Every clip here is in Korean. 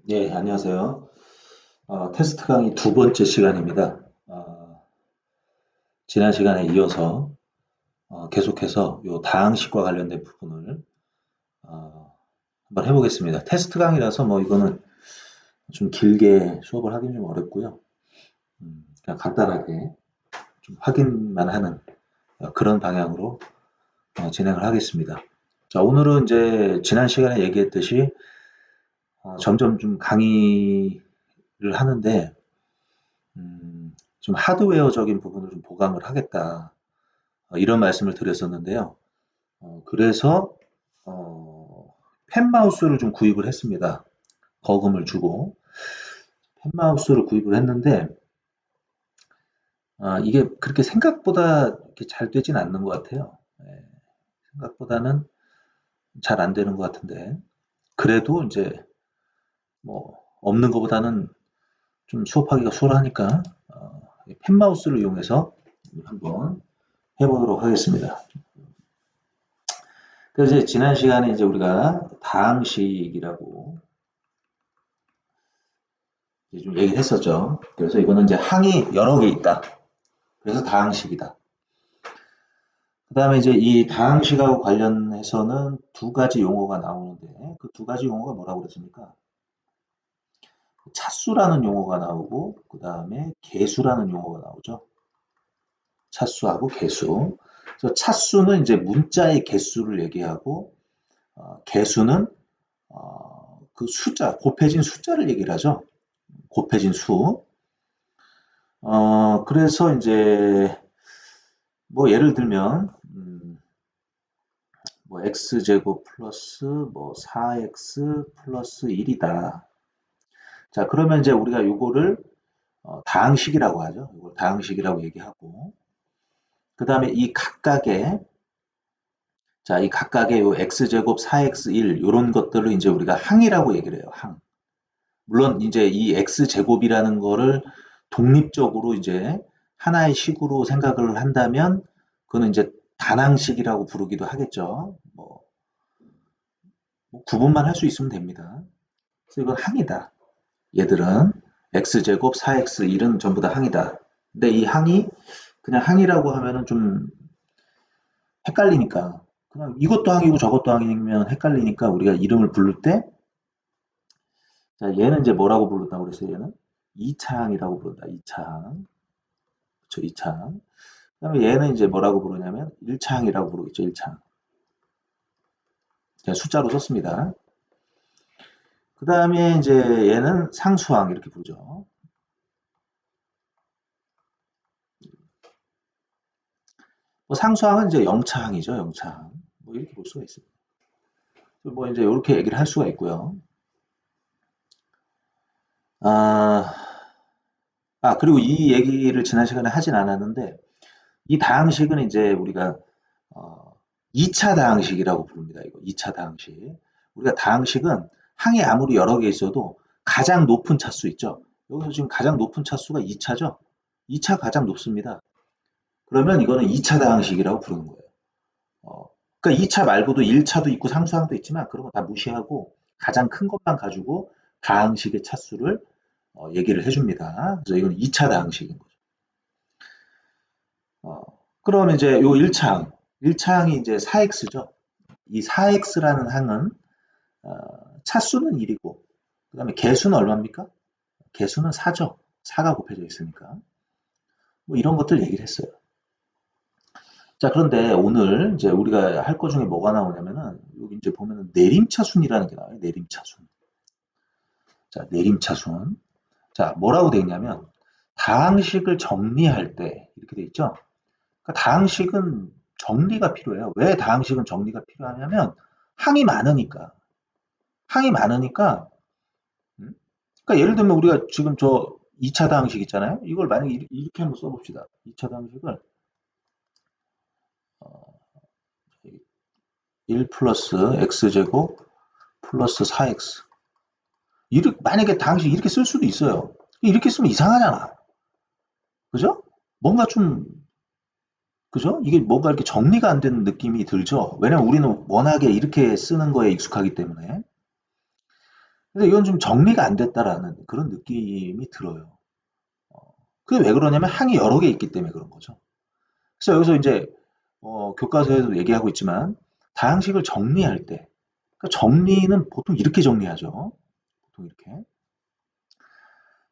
예, 안녕하세요. 테스트 강의 두 번째 시간입니다. 지난 시간에 이어서 계속해서 요 다항식과 관련된 부분을 한번 해보겠습니다. 테스트 강의라서 뭐 이거는 좀 길게 수업을 하긴 좀 어렵고요. 그냥 간단하게 좀 확인만 하는 그런 방향으로 진행을 하겠습니다. 자, 오늘은 이제 지난 시간에 얘기했듯이 점점 좀 강의를 하는데 좀 하드웨어적인 부분을 좀 보강을 하겠다. 이런 말씀을 드렸었는데요. 그래서 펜마우스를 좀 구입을 했습니다. 거금을 주고 펜마우스를 구입을 했는데 이게 그렇게 생각보다 이렇게 잘 되진 않는 것 같아요. 예, 생각보다는 잘 안 되는 것 같은데 그래도 이제 뭐 없는 것보다는 좀 수업하기가 수월하니까 이 펜마우스를 이용해서 한번 해보도록 하겠습니다. 그래서 이제 지난 시간에 이제 우리가 다항식이라고 이제 좀 얘기를 했었죠. 그래서 이거는 이제 항이 여러 개 있다. 그래서 다항식이다. 그 다음에 이제 이 다항식하고 관련해서는 두 가지 용어가 나오는데 그 두 가지 용어가 뭐라고 그랬습니까? 차수라는 용어가 나오고 그 다음에 개수라는 용어가 나오죠. 차수하고 개수. 그래서 차수는 이제 문자의 개수를 얘기하고 개수는 그 숫자, 곱해진 숫자를 얘기를 하죠. 곱해진 수. 그래서 이제 뭐 예를 들면 뭐 x제곱 플러스 뭐 4x 플러스 1이다. 자, 그러면 이제 우리가 요거를 다항식이라고 하죠. 이걸 다항식이라고 얘기하고 그 다음에 이 각각의 자, 이 각각의 요 x제곱 4x1 요런 것들을 이제 우리가 항이라고 얘기를 해요. 항. 물론 이제 이 x제곱이라는 거를 독립적으로 이제 하나의 식으로 생각을 한다면 그거는 이제 단항식이라고 부르기도 하겠죠. 뭐 구분만 할 수 있으면 됩니다. 그래서 이건 항이다. 얘들은 x제곱 4x1은 전부 다 항이다. 근데 이 항이 그냥 항이라고 하면은 좀 헷갈리니까 그냥 이것도 항이고 저것도 항이면 헷갈리니까 우리가 이름을 부를 때 자, 얘는 이제 뭐라고 부른다고 그랬어요? 얘는 2차항이라고 부른다. 2차항. 그쵸, 2차항. 그다음에 얘는 이제 뭐라고 부르냐면 1차항이라고 부르겠죠. 1차항. 제가 숫자로 썼습니다. 그다음에 이제 얘는 상수항 이렇게 부르죠. 뭐 상수항은 이제 0차항이죠. 0차항. 뭐 이렇게 볼 수가 있습니다. 뭐 이제 이렇게 얘기를 할 수가 있고요. 아, 그리고 이 얘기를 지난 시간에 하진 않았는데 이 다항식은 이제 우리가 어, 2차 다항식이라고 부릅니다. 이거 2차 다항식. 우리가 다항식은 항이 아무리 여러 개 있어도 가장 높은 차수 있죠. 여기서 지금 가장 높은 차수가 2차죠. 2차 가장 높습니다. 그러면 이거는 2차 다항식이라고 부르는 거예요. 어, 그러니까 2차 말고도 1차도 있고 상수항도 있지만 그런 거 다 무시하고 가장 큰 것만 가지고 다항식의 차수를 얘기를 해줍니다. 그래서 이건 2차 다항식인 거죠. 어, 그러면 이제 요 1차항, 1차항이 이제 4x죠. 이 4x라는 항은 차수는 1이고 그다음에 개수는 얼마입니까? 개수는 4죠. 4가 곱해져 있으니까. 뭐 이런 것들 얘기를 했어요. 자, 그런데 오늘 이제 우리가 할 거 중에 뭐가 나오냐면은 여기 이제 보면은 내림차순이라는 게 나와요. 내림차순. 자, 내림차순. 자, 뭐라고 돼 있냐면 다항식을 정리할 때 이렇게 돼 있죠. 그러니까 다항식은 정리가 필요해요. 왜 다항식은 정리가 필요하냐면 항이 많으니까. 항이 많으니까 음? 그러니까 예를 들면 우리가 지금 저 2차 다항식 있잖아요. 이걸 만약에 이렇게 한번 써봅시다. 2차 다항식을 1 플러스 x제곱 플러스 4x 이렇게 만약에 다항식 이렇게 쓸 수도 있어요. 이렇게 쓰면 이상하잖아. 그죠? 뭔가 좀 그죠? 이게 뭔가 이렇게 정리가 안 되는 느낌이 들죠. 왜냐면 우리는 워낙에 이렇게 쓰는 거에 익숙하기 때문에. 그래서 이건 좀 정리가 안 됐다라는 그런 느낌이 들어요. 그게 왜 그러냐면 항이 여러 개 있기 때문에 그런 거죠. 그래서 여기서 이제 교과서에도 얘기하고 있지만 다항식을 정리할 때 그러니까 정리는 보통 이렇게 정리하죠. 보통 이렇게.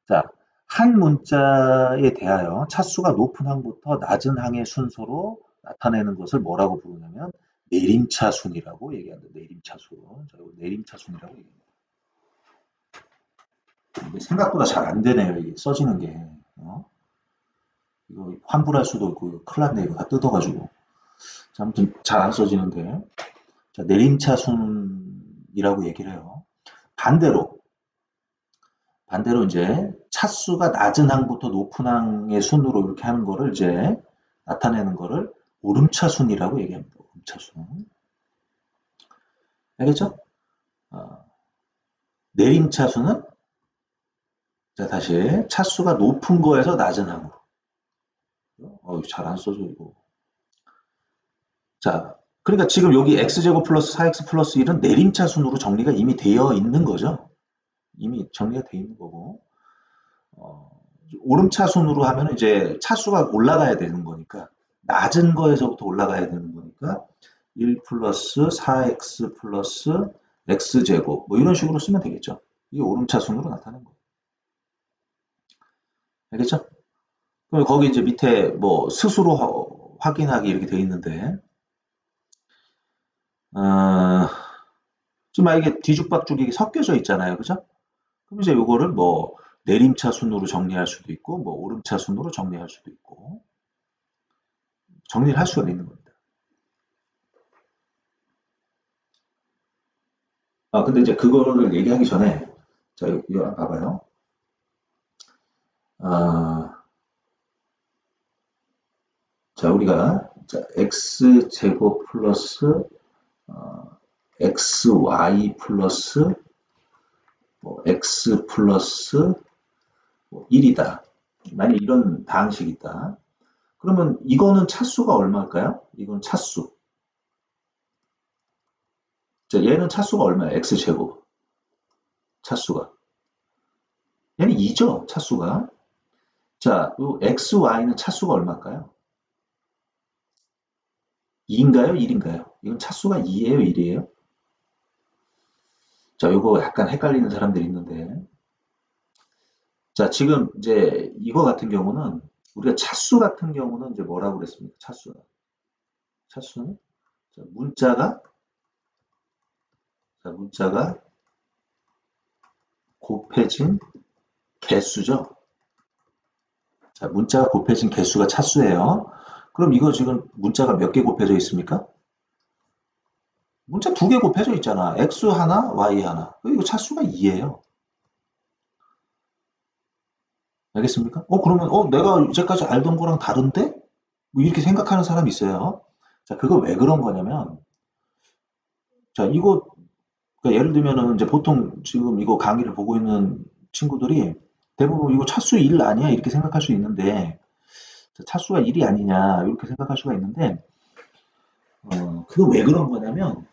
자, 한 문자에 대하여 차수가 높은 항부터 낮은 항의 순서로 나타내는 것을 뭐라고 부르냐면 내림차순이라고 얘기합니다. 내림차순. 자, 이거 내림차순이라고 얘기합니다. 근데 생각보다 잘 안 되네요. 이게 써지는 게. 이거 환불할 수도 있고 큰일 났네. 이거 다 뜯어가지고. 자, 아무튼 잘 안 써지는데. 자, 내림차순이라고 얘기를 해요. 반대로 이제 차수가 낮은 항부터 높은 항의 순으로 이렇게 하는 거를 이제 나타내는 거를 오름차순이라고 얘기합니다. 오름차순. 알겠죠? 어, 내림차순은 자 다시 차수가 높은 거에서 낮은 항으로. 잘 안 써져 이거. 자, 그러니까 지금 여기 x제곱 플러스 4x 플러스 1은 내림차순으로 정리가 이미 되어 있는 거죠. 이미 정리가 되어 있는 거고. 어, 오름차순으로 하면 이제 차수가 올라가야 되는 거니까 낮은 거에서부터 올라가야 되는 거니까 1 플러스 4x 플러스 x제곱 뭐 이런 식으로 쓰면 되겠죠. 이게 오름차순으로 나타나는 거예요. 알겠죠? 그럼 거기 이제 밑에 뭐 스스로 확인하기 이렇게 돼 있는데 어, 지금 이게 뒤죽박죽 이게 섞여져 있잖아요. 그죠? 그럼 이제 요거를 뭐 내림차순으로 정리할 수도 있고 뭐 오름차순으로 정리할 수도 있고 정리를 할 수가 있는 겁니다. 근데 이제 그거를 얘기하기 전에 자, 이거 봐봐요. 아, 자, 우리가 자, x제곱 플러스 xy 플러스 x 플러스 1이다. 만약 이런 다항식이 있다. 그러면 이거는 차수가 얼마일까요? 이건 차수. 자, 얘는 차수가 얼마야? x제곱. 차수가. 얘는 2죠, 차수가. 자, 요 xy는 차수가 얼마일까요? 2인가요? 1인가요? 이건 차수가 2예요, 1이에요? 자, 요거 약간 헷갈리는 사람들이 있는데. 자, 지금 이제 이거 같은 경우는 우리가 차수 같은 경우는 이제 뭐라고 그랬습니까? 차수는. 차수는 자, 문자가 곱해진 개수죠. 자, 문자가 곱해진 개수가 차수예요. 그럼 이거 지금 문자가 몇 개 곱해져 있습니까? 문자 두 개 곱해져 있잖아. x 하나, y 하나. 이거 차수가 2예요. 알겠습니까? 그러면 내가 이제까지 알던 거랑 다른데? 뭐 이렇게 생각하는 사람이 있어요. 자, 그거 왜 그런 거냐면 자, 이거 그러니까 예를 들면은 이제 보통 지금 이거 강의를 보고 있는 친구들이 대부분 이거 차수 1 아니야? 이렇게 생각할 수 있는데 차수가 1이 아니냐 이렇게 생각할 수가 있는데 그거 왜 그런 거냐면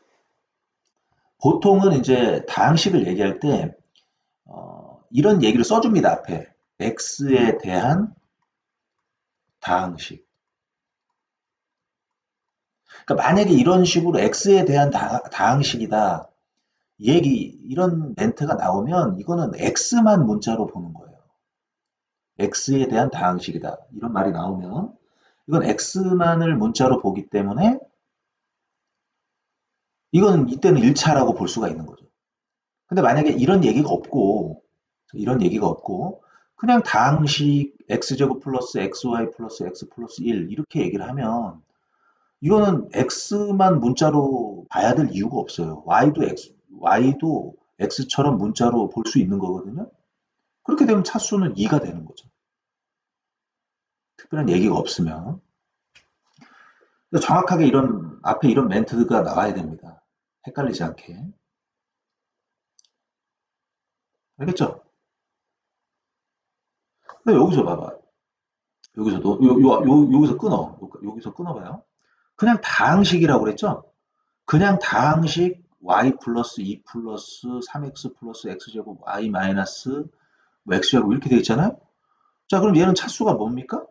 보통은 이제 다항식을 얘기할 때 이런 얘기를 써줍니다 앞에 x에 대한 다항식. 그러니까 만약에 이런 식으로 x에 대한 다항식이다 이런 멘트가 나오면 이거는 x만 문자로 보는 거예요. x에 대한 다항식이다. 이런 말이 나오면 이건 x만을 문자로 보기 때문에 이건 이때는 1차라고 볼 수가 있는 거죠. 근데 만약에 이런 얘기가 없고 그냥 다항식 x제곱 플러스 xy 플러스 x 플러스 1 이렇게 얘기를 하면 이거는 x만 문자로 봐야 될 이유가 없어요. y도 x처럼 문자로 볼 수 있는 거거든요. 그렇게 되면 차수는 2가 되는 거죠. 특별한 얘기가 없으면. 정확하게 앞에 이런 멘트가 나와야 됩니다. 헷갈리지 않게. 알겠죠? 근데 여기서 봐봐. 여기서 끊어. 여기서 끊어봐요. 그냥 다항식이라고 그랬죠? 그냥 다항식 y 플러스 2 플러스 3x 플러스 x제곱 y 마이너스 뭐 x제곱 이렇게 되어 있잖아요. 자, 그럼 얘는 차수가 뭡니까?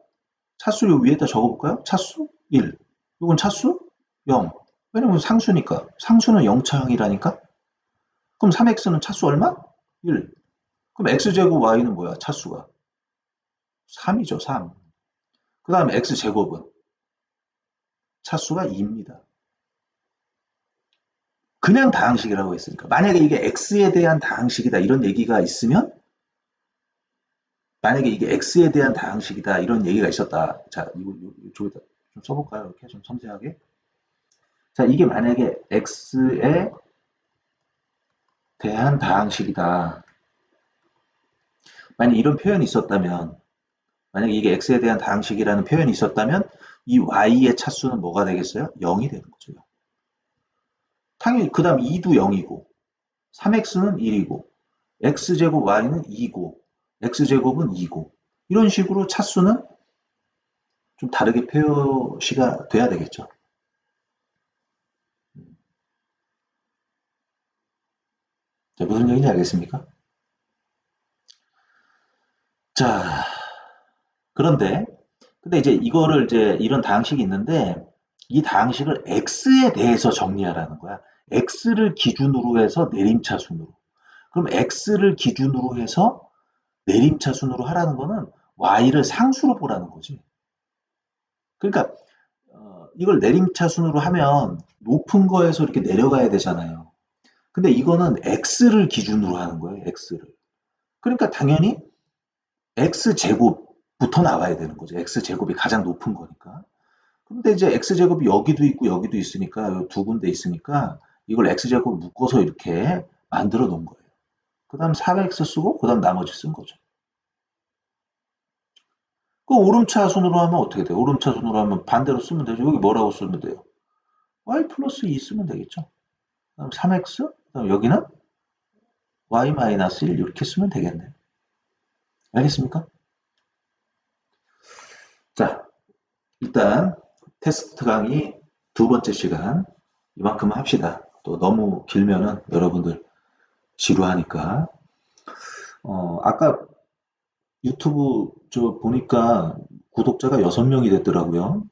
차수 요 위에다 적어볼까요? 차수 1. 이건 차수 0. 왜냐면 상수니까. 상수는 0차항이라니까? 그럼 3x는 차수 얼마? 1. 그럼 x제곱 y는 뭐야? 차수가 3이죠, 3. 그 다음에 x제곱은 차수가 2입니다. 그냥 다항식이라고 했으니까. 만약에 이게 x에 대한 다항식이다 이런 얘기가 있으면, 만약에 이게 x에 대한 다항식이다 이런 얘기가 있었다. 자, 이쪽에다 좀 써볼까요? 이렇게 좀 섬세하게. 자, 이게 만약에 x에 대한 다항식이다. 만약 이런 표현이 있었다면, 만약에 이게 x에 대한 다항식이라는 표현이 있었다면 이 y의 차수는 뭐가 되겠어요? 0이 되는 거죠. 당연히 그 다음 2도 0이고 3x는 1이고 x제곱 y는 2고 x제곱은 2고 이런 식으로 차수는 좀 다르게 표시가 돼야 되겠죠. 자, 무슨 얘기인지 알겠습니까? 자, 그런데 근데 이제 이거를 이제 이런 다항식이 있는데 이 다항식을 x에 대해서 정리하라는 거야. x를 기준으로 해서 내림차순으로. 그럼 x를 기준으로 해서 내림차순으로 하라는 거는 y를 상수로 보라는 거지. 그러니까 이걸 내림차순으로 하면 높은 거에서 이렇게 내려가야 되잖아요. 근데 이거는 x를 기준으로 하는 거예요. x를. 그러니까 당연히 x제곱부터 나와야 되는 거죠. x제곱이 가장 높은 거니까. 근데 이제 x제곱이 여기도 있고 여기도 있으니까 두 군데 있으니까 이걸 x제곱을 묶어서 이렇게 만들어 놓은 거예요. 그 다음 4x 쓰고 그 다음 나머지 쓴 거죠. 그 오름차순으로 하면 어떻게 돼요? 오름차순으로 하면 반대로 쓰면 되죠. 여기 뭐라고 쓰면 돼요? y 플러스 2 쓰면 되겠죠. 그다음 3x, 그다음 여기는 y 마이너스 1 이렇게 쓰면 되겠네요. 알겠습니까? 자, 일단 테스트 강의 두 번째 시간 이만큼만 합시다. 또 너무 길면은 여러분들 지루하니까. 아까 유튜브 저 보니까 구독자가 6명이 됐더라고요.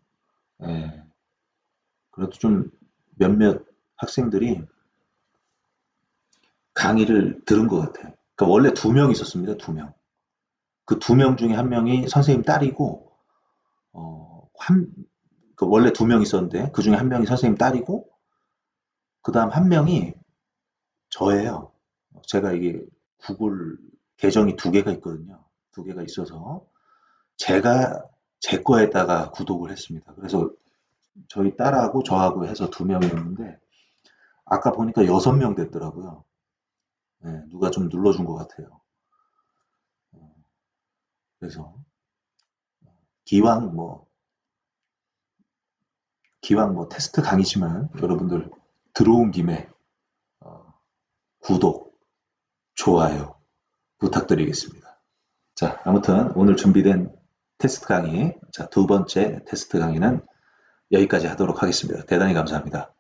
예, 그래도 좀 몇몇 학생들이 강의를 들은 것 같아요. 그러니까 원래 2명 있었습니다. 2명. 그 2명 중에 한 명이 선생님 딸이고, 그 원래 2명 있었는데 그 중에 한 명이 선생님 딸이고, 그 다음 한 명이 저예요. 제가 이게 구글 계정이 2개가 있거든요. 2개가 있어서 제가 제 거에다가 구독을 했습니다. 그래서 저희 딸하고 저하고 해서 2명이었는데 아까 보니까 6명 됐더라고요. 네, 누가 좀 눌러준 것 같아요. 그래서 기왕 뭐 기왕 뭐 테스트 강의지만 여러분들 들어온 김에 어, 구독, 좋아요 부탁드리겠습니다. 자, 아무튼 오늘 준비된 테스트 강의, 자, 두 번째 테스트 강의는 여기까지 하도록 하겠습니다. 대단히 감사합니다.